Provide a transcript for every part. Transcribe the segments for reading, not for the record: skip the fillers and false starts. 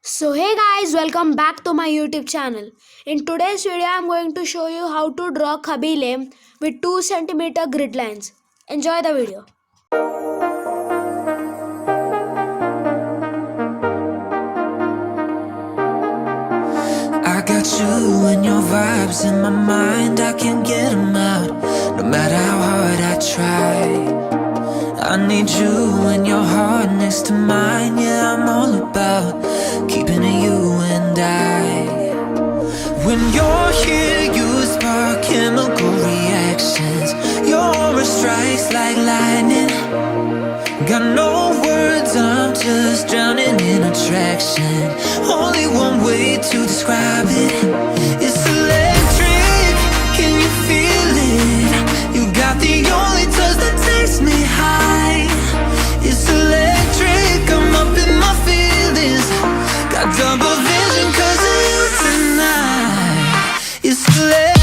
So hey guys, welcome back to my YouTube channel. In today's video I am going to show you how to draw Khaby with 2 cm grid lines. Enjoy the video. I got you and your vibes in my mind, I can't get them out, no matter how hard I try. I need you and your heart next to mine, yeah, I'm all about keeping it you and I. When you're here, you spark chemical reactions. Your aura strikes like lightning. Got no words, I'm just drowning in attraction. Only one way to describe it. It's electric, can you feel it? You got the only touch that takes me high. It's electric, I'm up in my feelings. Got double vision 'cause of you tonight. It's electric.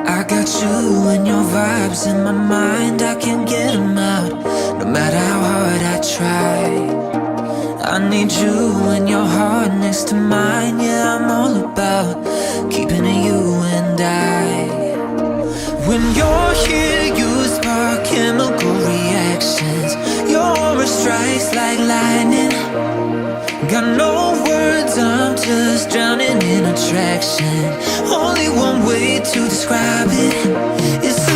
I got you and your vibes in my mind, I can't get them out, no matter how hard I try. I need you and your heart next to mine, yeah, I'm all about keeping it you and I. When you're here, you spark chemical reactions. Your aura strikes like lightning. Got no words, I'm just drowning in attraction. Only one way to describe it. It's